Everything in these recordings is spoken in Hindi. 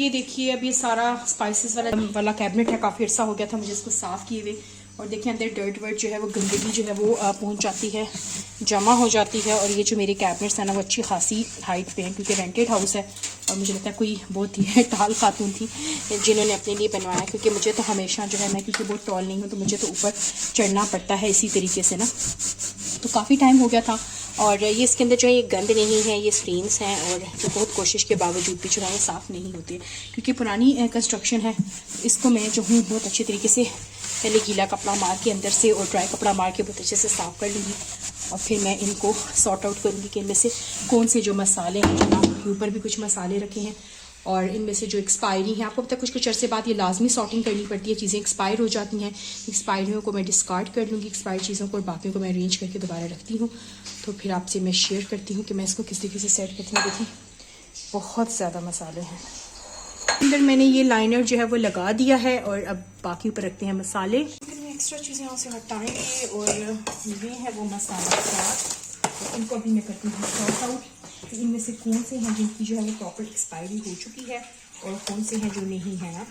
ये देखिए अब ये सारा स्पाइसेस वाला कैबिनेट है, काफ़ी अर्सा हो गया था मुझे इसको साफ़ किए हुए। और देखिए अंदर डर्ट वर्ट जो है वो गंदगी जो है वो पहुंच जाती है, जमा हो जाती है। और ये जो मेरे कैबिनेट्स हैं ना वो अच्छी खासी हाइट पे हैं क्योंकि रेंटेड हाउस है। और मुझे लगता है कोई बहुत ही टाल खातून थी जिन्होंने अपने लिए बनवाया, क्योंकि मुझे तो हमेशा जो है, मैं क्योंकि बहुत टॉल नहीं हूँ तो मुझे तो ऊपर चढ़ना पड़ता है इसी तरीके से ना। तो काफ़ी टाइम हो गया था। और ये इसके अंदर जो है ये गंद नहीं है, ये स्ट्रेन्स हैं और जो बहुत कोशिश के बावजूद भी जो है ये साफ़ नहीं होते क्योंकि पुरानी कंस्ट्रक्शन है। इसको मैं जो हूँ बहुत अच्छे तरीके से पहले गीला कपड़ा मार के अंदर से और ड्राई कपड़ा मार के बहुत अच्छे से साफ़ कर लूँगी। और फिर मैं इनको सॉर्ट आउट करूँगी कि इनमें से कौन से जो मसाले हैं, जनाब ऊपर भी कुछ मसाले रखे हैं और इनमें से जो एक्सपायरी हैं, आपको पता है कुछ अरसे बाद ये लाजमी सॉर्टिंग करनी पड़ती है, चीज़ें एक्सपायर हो जाती हैं। एक्सपायरियों को मैं डिस्कार्ड कर लूँगी, एक्सपायर चीज़ों को, और बाकियों को मैं अरेंज करके दोबारा रखती हूँ। तो फिर आपसे मैं शेयर करती हूँ कि मैं इसको किस तरीके से सेट करती हूँ। देखिए बहुत ज़्यादा मसाले हैं अंदर। मैंने ये लाइनर जो है वो लगा दिया है और अब बाकी ऊपर रखते हैं मसाले। एक्स्ट्रा चीज़ें यहाँ से हटाएंगे और ये है वो मसाला चाट, इनको अभी मैं करती हूँ सॉर्ट आउट कि इनमें से कौन से हैं जिनकी जो है वो प्रॉपर एक्सपायरी हो चुकी है और कौन से हैं जो नहीं है ना।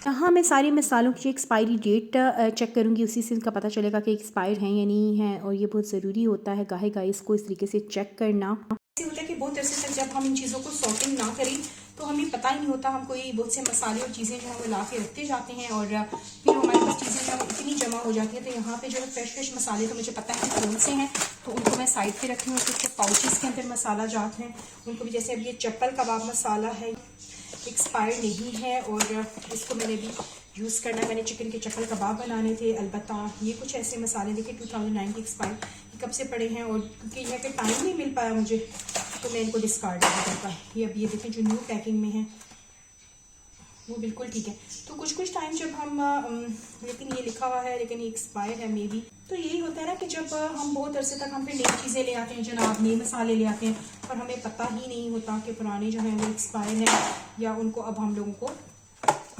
हाँ, मैं सारे मसालों की एक्सपायरी डेट चेक करूँगी, उसी से इनका पता चलेगा कि एक्सपायर हैं या नहीं है। और ये बहुत ज़रूरी होता है गाहे गाहे इसको इस तरीके से चेक करना। ऐसे होता है कि बहुत अरसे तक जब हम इन चीज़ों को सॉर्टिंग ना करें तो हमें पता ही नहीं होता, हम कोई बहुत से मसाले और चीज़ें जो है वो ला के रखते जाते हैं और फिर हमारे पास चीज़ें जो है वो इतनी जमा हो जाती है। तो यहाँ पे जो है फ्रेश मसाले तो मुझे पता है कौन से हैं, तो उनको मैं साइड पे रखी हूँ। कुछ पाउचेस के अंदर मसाला जात हैं उनको भी, जैसे अब ये चप्पल कबाब मसाला है, एक्सपायर नहीं है और इसको मैंने भी यूज़ करना है। मैंने चिकन के चप्पल कबाब बनाने थे। अलबत्ता ये कुछ ऐसे मसाले देखिए 2009 के एक्सपायर, ये कब से पड़े हैं और क्योंकि यहाँ के टाइम नहीं मिल पाया मुझे तो मैं इनको डिस्कार्ड नहीं कर पाई। ये अब ये देखें जो न्यू पैकिंग में है वो बिल्कुल ठीक है। तो कुछ टाइम जब हम लेकिन ये लिखा हुआ है लेकिन ये एक्सपायर है मे बी। तो यही होता है ना कि जब हम बहुत अरसे तक हम फिर नई चीज़ें ले आते हैं, जनाब नए मसाले ले आते हैं और हमें पता ही नहीं होता कि पुराने जो हैं वो एक्सपायर हैं या उनको अब हम लोगों को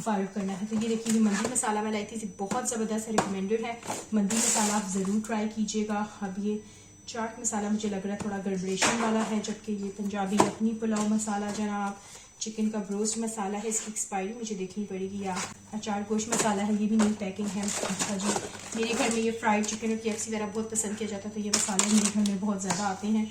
फायर करना है। तो ये देखिए ये मंदी मसाला मैं लाई थी, बहुत ज़बरदस्त रिकमेंडेड है। मंदी मसाला आप ज़रूर ट्राई कीजिएगा। अब ये चाट मसाला मुझे लग रहा है थोड़ा गड़बड़ेशन वाला है, जबकि ये पंजाबी यखनी पुलाव मसाला जनाब, चिकन का ब्रोस्ट मसाला है, इसकी एक्सपायरी मुझे देखनी पड़ेगी। या अचार गोश्त मसाला है, ये भी नई पैकिंग है। अच्छा जी, मेरे घर में ये फ्राइड चिकन और KFC वगैरह बहुत पसंद किया जाता है, तो ये मसाले मेरे घर में बहुत ज़्यादा आते हैं।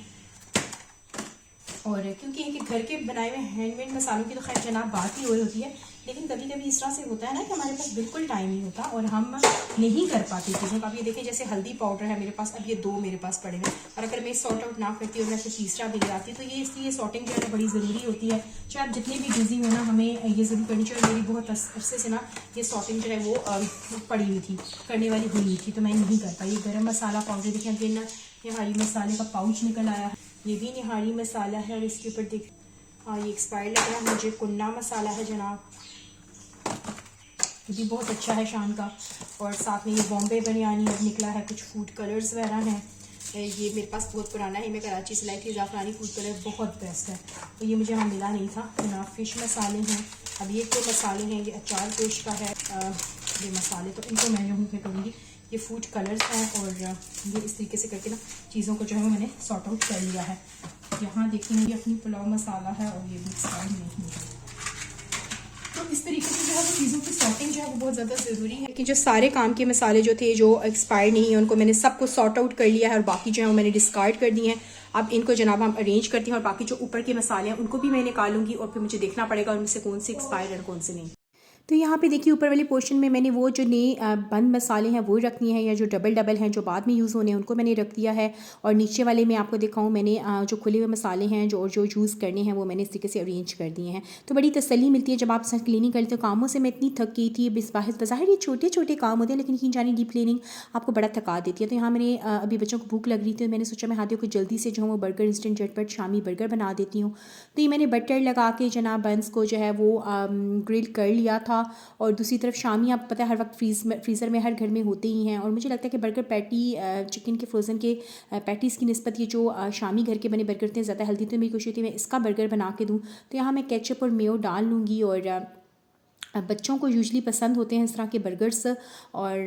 और क्योंकि इनके घर के बनाए हुए हैंडमेड मसालों की तो खैर जनाब बात ही और होती है, लेकिन कभी कभी इस तरह से होता है ना कि हमारे पास बिल्कुल टाइम नहीं होता और हम नहीं कर पाते चीज़ों का। अब ये देखें जैसे हल्दी पाउडर है मेरे पास, अब ये 2 मेरे पास पड़े हैं और अगर मैं सॉर्ट आउट ना करती और मैं फिर तीसरा भी आती तो ये इसलिए सॉर्टिंग जो है बड़ी ज़रूरी होती है। चाहे आप जितनी भी बिजी हो ना, हमें ये ज़रूर करनी चाहिए। मेरी बहुत अरसे से ना ये सॉर्टिंग जो है वो पड़ी हुई थी, करने वाली हुई थी, तो मैं नहीं कर पाई। ये गर्म मसाला पाउडर देखें, अगेन ना ये हरी मसाले का पाउच निकल आया है, ये भी निहारी मसाला है और इसके ऊपर देख हाँ ये एक्सपायर लग रहा है मुझे। कुन्ना मसाला है जनाब, ये भी बहुत अच्छा है शान का। और साथ में ये बॉम्बे बिरयानी अब निकला है, कुछ फूड कलर्स वगैरह हैं। ये मेरे पास बहुत पुराना है, मैं कराची से लाई थी, ज़ाफ़रानी फूड कलर बहुत बेस्ट है, तो ये मुझे यहाँ मिला नहीं था। जनाब फ़िश मसाले हैं। अब ये जो मसाले हैं ये अचार गोश्त का है, ये मसाले तो इनको मैं जो हूँ करूँगी। ये फूड कलर्स हैं और ये इस तरीके से करके ना चीज़ों को जो है मैंने सॉर्ट आउट कर लिया है। यहाँ देखिए ये अपनी पुलाव मसाला है और ये भी एक्सपायर नहीं है। तो इस तरीके से जो है वो चीज़ों की सॉर्टिंग जो है वो बहुत ज़्यादा ज़रूरी है कि जो सारे काम के मसाले जो थे जो एक्सपायर नहीं है उनको मैंने सबको सॉर्ट आउट कर लिया है और बाकी जो है वो मैंने डिस्कार्ड कर दिए हैं। अब इनको जनाब हम अरेंज करते हैं और बाकी जो ऊपर के मसाले हैं उनको भी मैं निकालूंगी और फिर मुझे देखना पड़ेगा उनमें से कौन से एक्सपायर और कौन से नहीं। तो यहाँ पे देखिए ऊपर वाले पोर्शन में मैंने वो जो नए बंद मसाले हैं वो रखनी है, या जो डबल हैं जो बाद में यूज़ होने हैं उनको मैंने रख दिया है। और नीचे वाले में आपको दिखाऊँ मैंने जो खुले हुए मसाले हैं जो यूज़ करने हैं वो मैंने इस तरीके से अरेंज कर दिए हैं। तो बड़ी तसल्ली मिलती है जब आप सब क्लीनिंग करते हो। कामों से मैं इतनी थक गई थी, बज़ाहिर ये छोटे छोटे काम होते हैं लेकिन यकीन जानी डीप क्लीनिंग आपको बड़ा थका देती है। तो यहाँ मैंने अभी बच्चों को भूख लग रही थी, मैंने सोचा मैं हाथियों को जल्दी से जो है वो बर्गर इंस्टेंट झटपट शामी बर्गर बना देती हूँ। तो ये मैंने बटर लगा के जनाब बंस को जो है वो ग्रिल कर लिया था। और दूसरी तरफ शामी आप पता है हर वक्त फ्रीज़र में हर घर में होते ही हैं। और मुझे लगता है कि बर्गर पैटी चिकन के फ्रोज़न के पैटीज़ की निस्बत ये जो शामी घर के बने बर्गर थे ज़्यादा हेल्दी, तो मेरी कोशिश होती है मैं इसका बर्गर बना के दूँ। तो यहाँ मैं केचप और मेयो डाल लूँगी और बच्चों को यूजली पसंद होते हैं इस तरह के बर्गर्स, और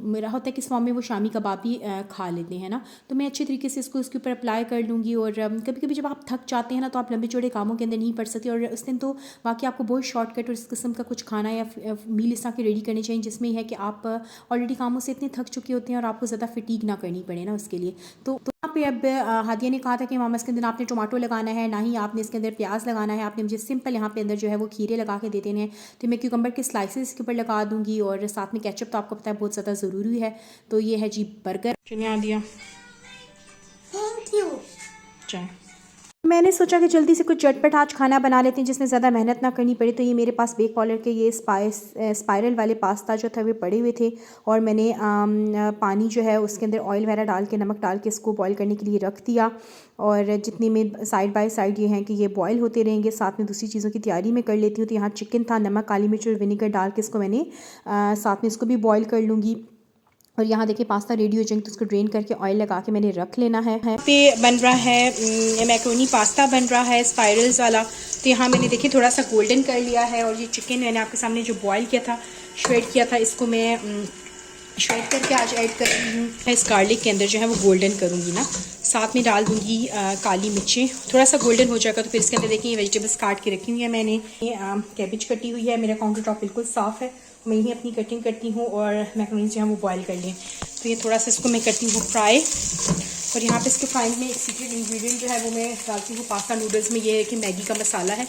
मेरा होता है कि इस फॉर्म में वो शामी कबाब भी खा लेते हैं ना। तो मैं अच्छे तरीके से इसको इसके ऊपर अप्लाई कर लूँगी। और कभी कभी जब आप थक जाते हैं ना, तो आप लंबे चौड़े कामों के अंदर नहीं पड़ सकते, और उस दिन तो वाकई आपको बहुत शॉर्टकट और इस किस्म का कुछ खाना या मील इस तरह के रेडी करने चाहिए जिसमें यह है कि आप ऑलरेडी कामों से इतने थक चुके होते हैं और आपको ज़्यादा फटीग ना करनी पड़े ना उसके लिए। तो यहाँ पे अब हादिया ने कहा था कि मामा इसके अंदर आपने टमाटो लगाना है, ना ही आपने इसके अंदर प्याज लगाना है, आपने मुझे सिंपल यहाँ पे अंदर जो है वो खीरे लगा के दे देने हैं। तो मैं क्यूकम्बर के स्लाइसेस इसके ऊपर लगा दूंगी, और साथ में केचप तो आपको पता है बहुत ज़्यादा ज़रूरी है। तो ये है जी बर्गर। चुनिया दिया, थैंक यू। चाय। मैंने सोचा कि जल्दी से कुछ झटपट आज खाना बना लेते हैं जिसमें ज़्यादा मेहनत ना करनी पड़े। तो ये मेरे पास बेक पॉलर के ये स्पाइरल वाले पास्ता जो था वे पड़े हुए थे, और मैंने पानी जो है उसके अंदर ऑयल वगैरह डाल के, नमक डाल के इसको बॉईल करने के लिए रख दिया। और जितनी में साइड बाय साइड ये हैं कि ये बॉईल होते रहेंगे, साथ में दूसरी चीज़ों की तैयारी मैं कर लेती हूँ। तो यहाँ चिकन था, नमक, काली मिर्च और विनेगर डाल के इसको मैंने साथ में इसको भी बॉईल कर लूँगी। और यहाँ देखिए पास्ता रेडी हो जाएंगे तो उसको ड्रेन करके ऑयल लगा के मैंने रख लेना है। पे बन रहा है मैक्रोनी पास्ता बन रहा है स्पाइरल्स वाला। तो यहाँ मैंने देखिए थोड़ा सा गोल्डन कर लिया है, और ये चिकन मैंने आपके सामने जो बॉईल किया था, श्रेड किया था, इसको मैं श्रेड करके आज ऐड कर रही हूँ। इस गार्लिक के अंदर जो है वो गोल्डन करूँगी ना, साथ में डाल दूँगी काली मिर्चें। थोड़ा सा गोल्डन हो जाएगा तो फिर इसके अंदर देखिए वेजिटेबल्स काट के रखी हुई है मैंने। कैबेज कटी हुई है, मेरा काउंटर टॉप बिल्कुल साफ़ है, मैं ही अपनी कटिंग करती हूँ, और मैक्रोनी जो है वो बॉईल कर लें। तो ये थोड़ा सा इसको मैं करती हूँ फ्राई। और यहाँ पे इसके फ्राइंग में एक सीक्रेट इंग्रेडिएंट जो है वो मैं डालती हूँ पास्ता नूडल्स में, ये है कि मैगी का मसाला है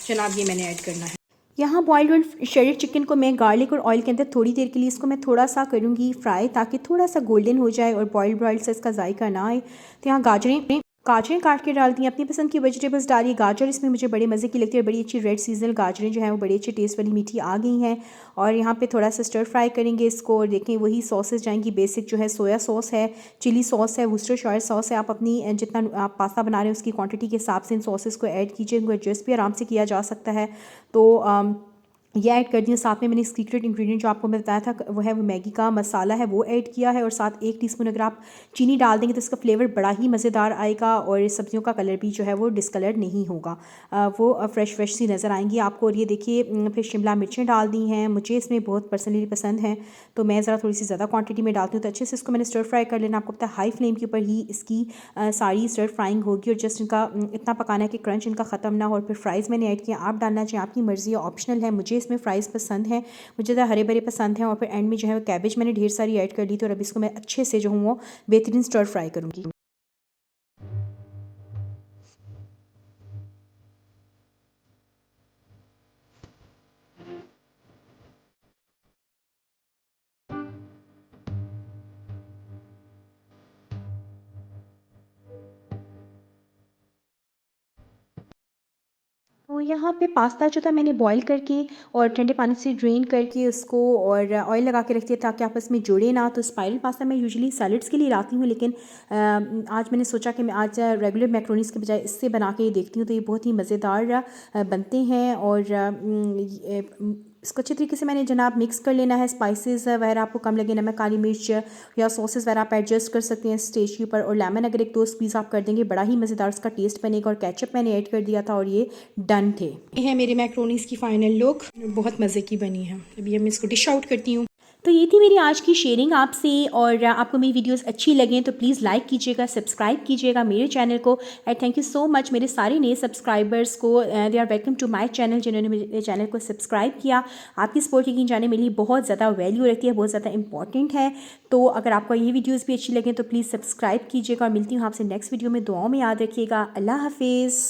जनाब, ये मैंने ऐड करना है। यहाँ बॉइल्ड और श्रेडेड चिकन को मैं गार्लिक और ऑयल के अंदर थोड़ी देर के लिए इसको मैं थोड़ा सा करूँगी फ्राई, ताकि थोड़ा सा गोल्डन हो जाए और बॉइल्ड से इसका जायका ना आए। तो यहाँ गाजरें काट के डालती हैं, अपनी पसंद की वेजिटेबल्स डालिए। गाजर इसमें मुझे बड़े मज़े की लगती है, बड़ी अच्छी रेड सीजनल गाजरें जो हैं वो बड़ी अच्छी टेस्ट वाली मीठी आ गई हैं। और यहाँ पे थोड़ा सा स्टर फ्राई करेंगे इसको, और देखें वही सॉसेस जाएंगी बेसिक, जो है सोया सॉस है, चिली सॉस है, वुस्टरशायर सॉस है। आप अपनी जितना आप पास्ता बना रहे हैं उसकी क्वांटिटी के हिसाब से इन सॉसेस को ऐड कीजिए, इनको एडजस्ट भी आराम से किया जा सकता है। तो ये ऐड कर दिया। साथ में मैंने सीक्रेट इंग्रेडिएंट जो आपको मैं बताया था वो है वो मैगी का मसाला है, वो ऐड किया है। और साथ 1 टीस्पून अगर आप चीनी डाल देंगे तो इसका फ्लेवर बड़ा ही मज़ेदार आएगा, और सब्जियों का कलर भी जो है वो डिसकलर नहीं होगा, वो फ्रेश सी नज़र आएंगी आपको। और ये देखिए फिर शिमला मिर्चें डाल दी हैं, मुझे इसमें बहुत पर्सनली पसंद हैं तो मैं ज़रा थोड़ी सी ज़्यादा क्वान्टिटी में डालती हूँ। तो अच्छे से इसको मैंने स्टर फ्राई कर लेना। आपको पता है हाई फ्लेम के ऊपर ही इसकी सारी स्टर फ्राइंग होगी, और जस्ट इनका इतना पकाना है कि क्रंच इनका ख़त्म ना हो। और फिर फ्राइज़ मैंने ऐड किया, आप डालना चाहिए, आपकी मर्ज़ी है, ऑप्शनल है। मुझे इसमें फ़्राइज़ पसंद है, मुझे ज़्यादा हरे भरे पसंद हैं। और फिर एंड में जो है कैबेज मैंने ढेर सारी ऐड कर ली। तो अब इसको मैं अच्छे से जो हूँ वो बेहतरीन स्टर फ्राई करूँगी। तो यहाँ पे पास्ता जो था मैंने बॉईल करके और ठंडे पानी से ड्रेन करके उसको और ऑयल लगा के रख दिया ताकि आपस में जुड़े ना। तो स्पाइरल पास्ता मैं यूजुअली सैलड्स के लिए लाती हूँ, लेकिन आज मैंने सोचा कि मैं आज रेगुलर मैक्रोनीस के बजाय इससे बना के देखती हूँ। तो ये बहुत ही मज़ेदार बनते हैं। और इसको अच्छे तरीके से मैंने जनाब मिक्स कर लेना है। स्पाइसेस वगैरह आपको कम लगे, नमक, काली मिर्च या सॉसेस वगैरह आप एडजस्ट कर सकते हैं स्टेज के ऊपर। और लेमन अगर 1-2 स्क्वीज़ आप कर देंगे बड़ा ही मज़ेदार इसका टेस्ट बनेगा। और केचप मैंने ऐड कर दिया था और ये डन थे। ये है मेरी मैक्रोनीस की फाइनल लुक, बहुत मज़े की बनी है। अभी मैं इसको डिश आउट करती हूँ। तो ये थी मेरी आज की शेयरिंग आपसे। और आपको मेरी वीडियोस अच्छी लगें तो प्लीज़ लाइक कीजिएगा, सब्सक्राइब कीजिएगा मेरे चैनल को। And thank you so much मेरे सारे नए सब्सक्राइबर्स को। They are welcome to my channel, जिन्होंने मेरे चैनल को सब्सक्राइब किया। आपकी सपोर्ट यकीन जाने मेरे लिए बहुत ज़्यादा वैल्यू रखती है, बहुत ज़्यादा इंपॉर्टेंट है। तो अगर आपको ये वीडियोज़ भी अच्छी लगें तो प्लीज़ सब्सक्राइब कीजिएगा। और मिलती हूँ आपसे नेक्स्ट वीडियो में। दुआओं में याद रखिएगा। अल्लाह हाफिज़।